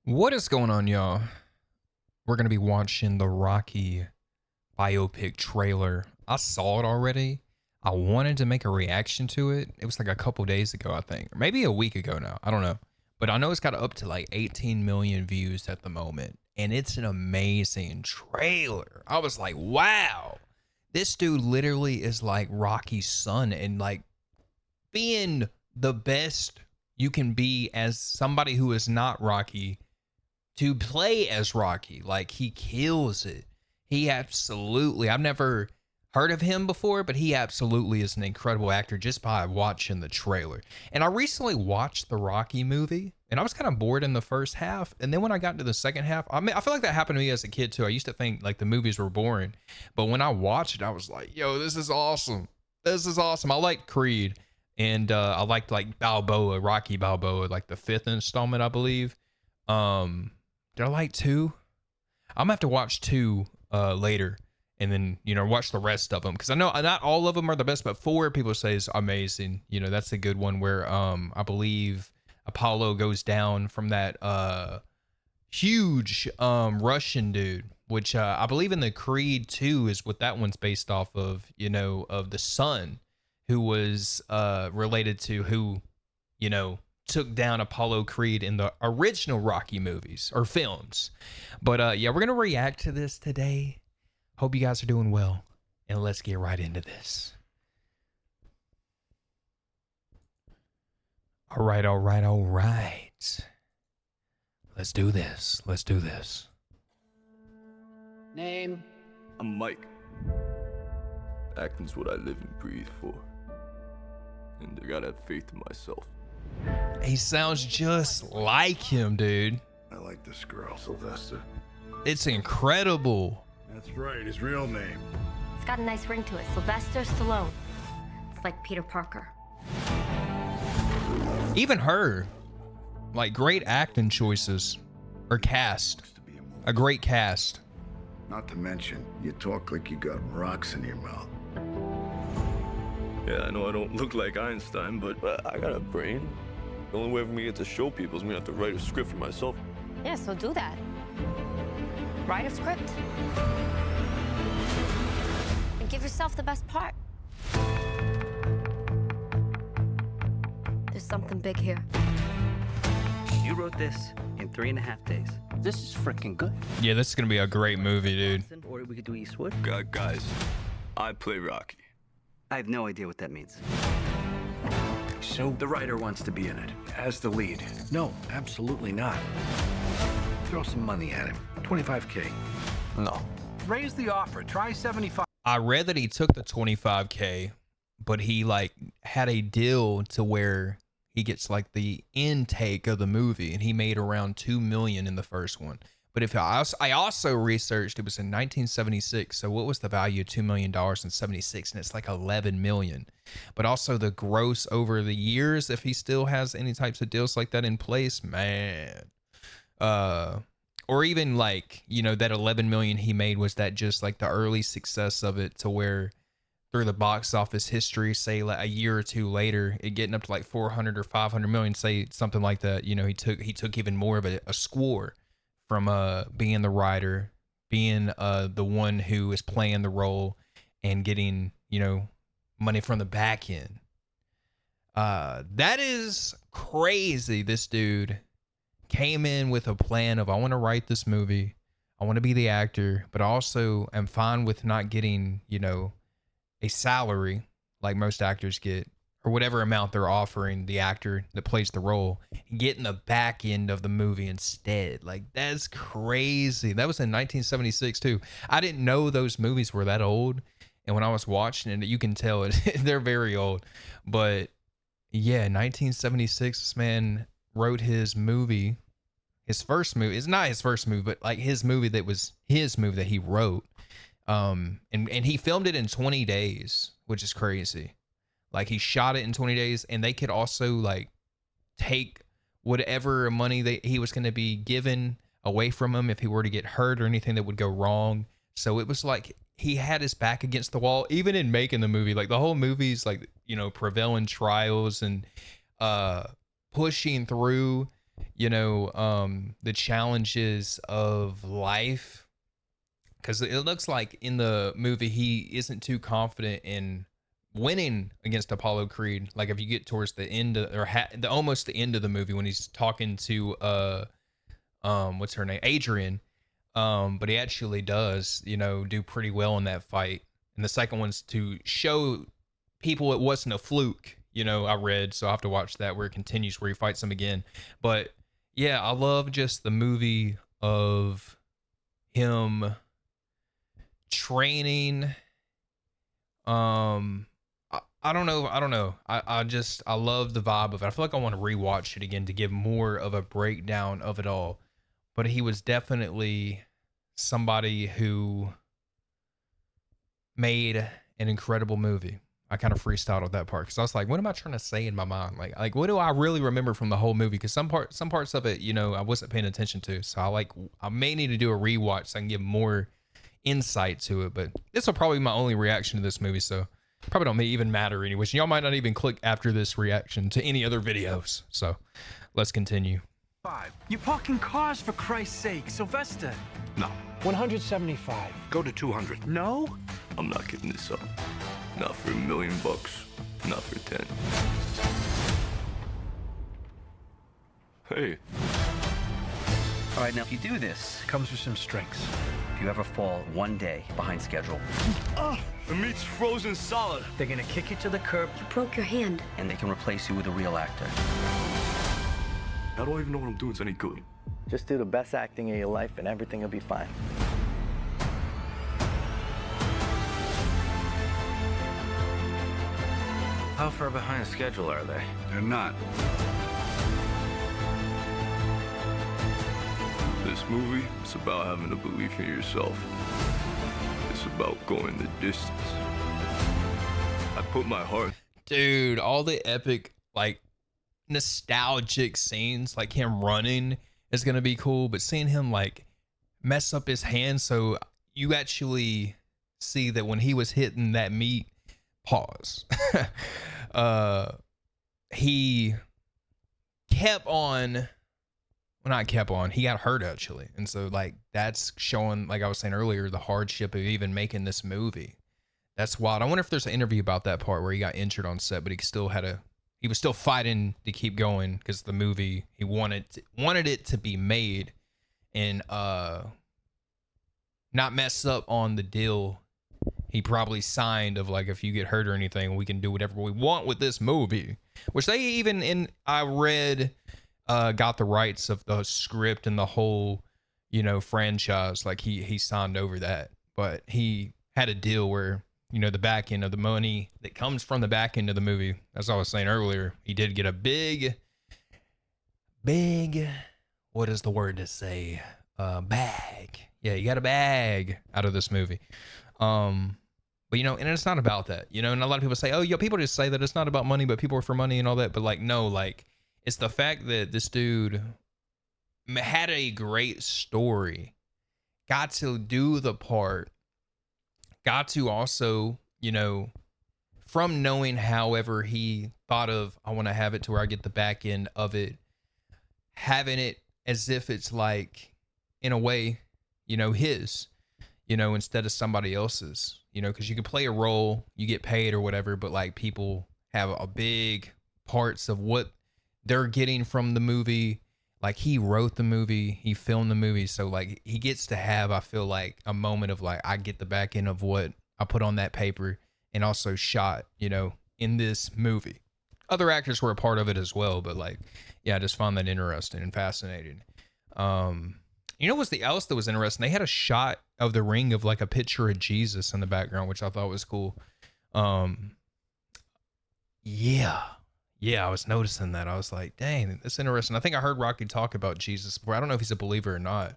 What is going on, y'all? We're going to be watching the Rocky biopic trailer. I saw it already. I wanted to make a reaction to it. It was like a couple days ago, I think. Or maybe a week ago now. I don't know. But I know it's got up to like 18 million views at the moment. And it's an amazing trailer. I was like, wow. This dude literally is like Rocky's son. And like being the best you can be as somebody who is not Rocky to play as Rocky. Like, he kills it. He absolutely, I've never heard of him before, but he absolutely is an incredible actor just by watching the trailer. And I recently watched the Rocky movie, and I was kind of bored in the first half. And then when I got into the second half, I feel like that happened to me as a kid too. I used to think like the movies were boring, but when I watched it, I was like, yo, this is awesome. This is awesome. I liked Creed, and I liked like Balboa, Rocky Balboa, like the 5th installment, I believe. Did I like 2? I'm gonna have to watch 2 later, and then watch the rest of them, because I know not all of them are the best, but 4 people say is amazing. That's a good one where I believe Apollo goes down from that huge Russian dude, which I believe in the Creed 2 is what that one's based off of. Of the son who was related to who took down Apollo Creed in the original Rocky movies or films. But yeah, we're gonna react to this today. Hope you guys are doing well, and let's get right into this. All right. Let's do this. Name? I'm Mike. Acting's what I live and breathe for. And I gotta have faith in myself. He sounds just like him, dude. I like this girl, Sylvester. It's incredible. That's right, his real name. It's got a nice ring to it. Sylvester Stallone. It's like Peter Parker. Even her, like, great acting choices. Or cast. A great cast. Not to mention, you talk like you got rocks in your mouth. Yeah, I know I don't look like Einstein, but I got a brain. The only way for me to get to show people is me to have to write a script for myself. Yeah, so do that. Write a script. And give yourself the best part. There's something big here. You wrote this in 3.5 days. This is freaking good. Yeah, this is gonna be a great movie, dude. Or we could do Eastwood. Guys, I play Rocky. I have no idea what that means. So the writer wants to be in it, as the lead. No, absolutely not. Throw some money at him. 25K. No. Raise the offer. Try 75. I read that he took the 25K, but he like had a deal to where he gets like the intake of the movie, and he made around 2 million in the first one. But if I also researched, it was in 1976. So what was the value of $2 million in 76? And it's like 11 million. But also the gross over the years, if he still has any types of deals like that in place, man. Or even like, that 11 million he made, was that just like the early success of it to where through the box office history, say like a year or two later, it getting up to like 400 or 500 million, say something like that. He took even more of a score from being the writer, being the one who is playing the role, and getting money from the back end. That is crazy. This dude came in with a plan of, I want to write this movie, I want to be the actor, but I also am fine with not getting a salary like most actors get, or whatever amount they're offering the actor that plays the role, getting the back end of the movie instead. Like, that's crazy. That was in 1976 too. I didn't know those movies were that old, and when I was watching it, you can tell it they're very old. But yeah, 1976, this man wrote his movie, his first movie. It's not his first movie, but like his movie that was his movie that he wrote. And he filmed it in 20 days, which is crazy. Like, he shot it in 20 days, and they could also like take whatever money that he was going to be given away from him if he were to get hurt or anything that would go wrong. So it was like he had his back against the wall, even in making the movie. Like, the whole movie's like, prevailing trials and pushing through the challenges of life. Because it looks like in the movie he isn't too confident in winning against Apollo Creed. Like if you get towards the end almost the end of the movie when he's talking to what's her name, Adrian, but he actually does do pretty well in that fight. And the second one's to show people it wasn't a fluke. I read, so I have to watch that where it continues, where he fights him again. But yeah, I love just the movie of him training. I don't know. I love the vibe of it. I feel like I want to rewatch it again to give more of a breakdown of it all. But he was definitely somebody who made an incredible movie. I kind of freestyled that part because I was like, what am I trying to say in my mind? Like what do I really remember from the whole movie? Because some parts of it, I wasn't paying attention to. So I may need to do a rewatch so I can give more insight to it. But this will probably be my only reaction to this movie, so probably don't even matter anyways. Y'all might not even click after this reaction to any other videos. So let's continue. You're parking cars, for Christ's sake, Sylvester. No, 175. go to 200. No? I'm not giving this up. Not for $1 million. Not for 10. Hey. All right, now if you do this, Comes with some strings. if you ever fall 1 day behind schedule, The meat's frozen solid. They're gonna kick you to the curb. You broke your hand. and they can replace you with a real actor. I don't even know what I'm doing is any good. Just do the best acting of your life and everything will be fine. How far behind schedule are they? They're not. This movie is about having a belief in yourself. It's about going the distance. I put my heart. Dude, all the epic, like, nostalgic scenes, like him running is going to be cool, but seeing him, like, mess up his hand, so you actually see that when he was hitting that meat, pause. He kept on, well, not kept on, he got hurt, actually. And so, like, that's showing, like I was saying earlier, the hardship of even making this movie. That's wild. I wonder if there's an interview about that part where he got injured on set, but he was still fighting to keep going because the movie, he wanted it to be made and not mess up on the deal he probably signed of, like, if you get hurt or anything, we can do whatever we want with this movie. Which they even I read got the rights of the script and the whole, franchise. Like he signed over that, but he had a deal where, the back end of the money that comes from the back end of the movie, as I was saying earlier, he did get a big, what is the word to say? Bag. Yeah, he got a bag out of this movie. But and it's not about that, and a lot of people say, oh, people just say that it's not about money, but people are for money and all that. But like, no, like, it's the fact that this dude had a great story, got to do the part, got to also, from knowing however he thought of, I want to have it to where I get the back end of it, having it as if it's like, in a way, his, instead of somebody else's, because you can play a role, you get paid or whatever, but like people have a big parts of what they're getting from the movie. Like he wrote the movie, he filmed the movie. So like he gets to have, I feel like, a moment of like, I get the back end of what I put on that paper and also shot, in this movie. Other actors were a part of it as well, but like, yeah, I just found that interesting and fascinating. What's the else that was interesting? They had a shot of the ring of like a picture of Jesus in the background, which I thought was cool. Yeah, I was noticing that. I was like, dang, that's interesting. I think I heard Rocky talk about Jesus before. I don't know if he's a believer or not.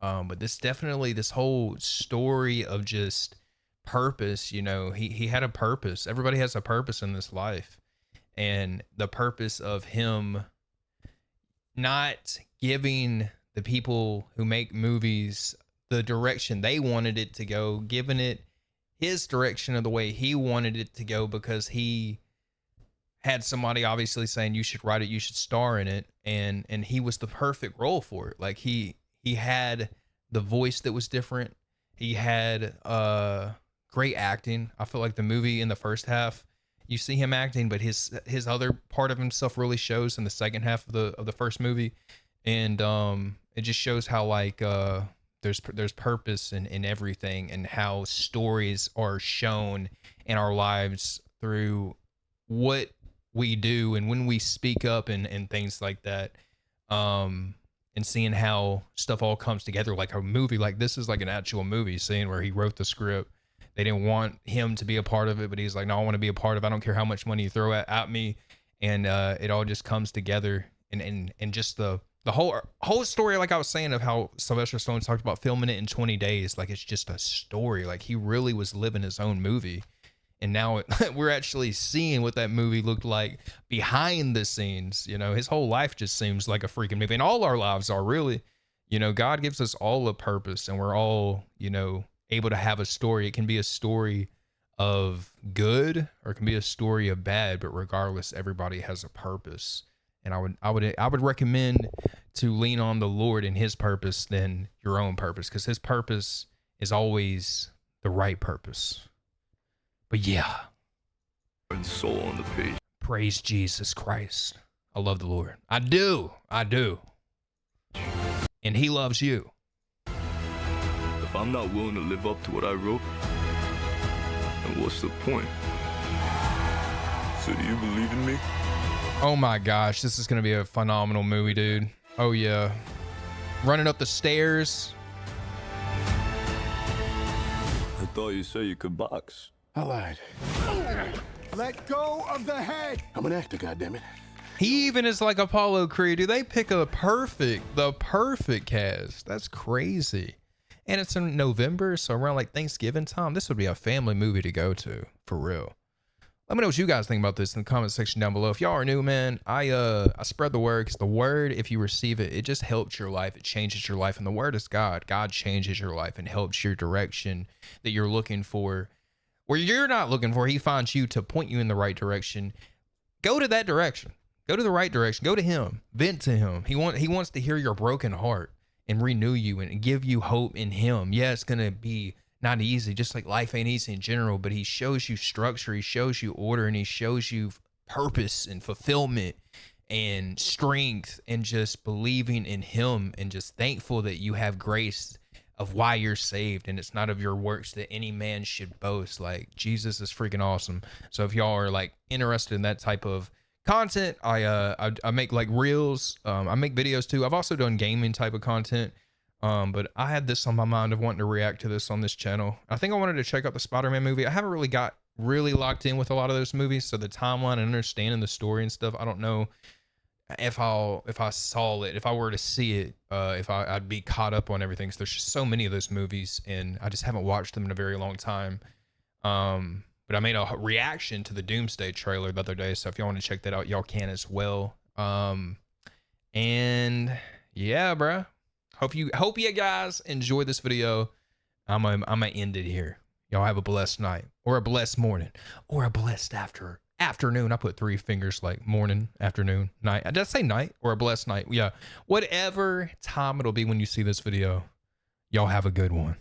But this whole story of just purpose, he had a purpose. Everybody has a purpose in this life. And the purpose of him not giving the people who make movies the direction they wanted it to go, giving it his direction of the way he wanted it to go, because he had somebody obviously saying you should write it, you should star in it, and he was the perfect role for it. Like he had the voice that was different. He had great acting. I feel like the movie in the first half, you see him acting, but his other part of himself really shows in the second half of the first movie, and it just shows how like there's purpose in everything, and how stories are shown in our lives through what we do and when we speak up and things like that, and seeing how stuff all comes together. Like a movie like this is like an actual movie, seeing where he wrote the script. They didn't want him to be a part of it, but he's like, no, I want to be a part of it. I don't care how much money you throw at me. And it all just comes together, and just the whole story, like I was saying, of how Sylvester Stallone talked about filming it in 20 days. Like it's just a story. Like he really was living his own movie. And now we're actually seeing what that movie looked like behind the scenes. You know, his whole life just seems like a freaking movie, and all our lives are really. You know, God gives us all a purpose, and we're all, you know, able to have a story. It can be a story of good, or it can be a story of bad, but regardless, everybody has a purpose. And I would recommend to lean on the Lord and his purpose than your own purpose, because his purpose is always the right purpose. But yeah, And soul on the page. praise Jesus Christ. I love the Lord. I do. And he loves you. If I'm not willing to live up to what I wrote, then what's the point? So do you believe in me? Oh my gosh, this is going to be a phenomenal movie, dude. Oh yeah. Running up the stairs. I thought you said you could box. I lied. Let go of the head. I'm an actor, goddammit. He even is like Apollo Creed. Dude, they pick the perfect cast. That's crazy. And it's in November, so around like Thanksgiving time. This would be a family movie to go to, for real. Let me know what you guys think about this in the comment section down below. If y'all are new, man, I spread the word, because the word, if you receive it, it just helps your life. It changes your life. And the word is God. God changes your life and helps your direction that you're looking for. Where you're not looking for, he finds you to point you in the right direction. Go to that direction. Go to the right direction. Go to him. Vent to him. He wants to hear your broken heart and renew you and give you hope in him. Yeah, it's going to be not easy, just like life ain't easy in general, but he shows you structure, he shows you order, and he shows you purpose and fulfillment and strength, and just believing in him, and just thankful that you have grace of why you're saved, and it's not of your works that any man should boast. Like, Jesus is freaking awesome. So if y'all are like interested in that type of content, I make like reels, I make videos too. I've also done gaming type of content, but I had this on my mind of wanting to react to this on this channel. I think I wanted to check out the Spider-Man movie. I haven't really got really locked in with a lot of those movies, so the timeline and understanding the story and stuff, I don't know if I saw it, if I were to see it, I'd be caught up on everything, because there's just so many of those movies, and I just haven't watched them in a very long time. But I made a reaction to the Doomsday trailer the other day, so if y'all want to check that out, y'all can as well. And yeah, bruh. Hope you guys enjoy this video. I'm gonna end it here. Y'all have a blessed night, or a blessed morning, or a blessed afternoon. I put 3 fingers, like morning, afternoon, night. Did I say night? Or a blessed night? Yeah, whatever time it'll be when you see this video, y'all have a good one.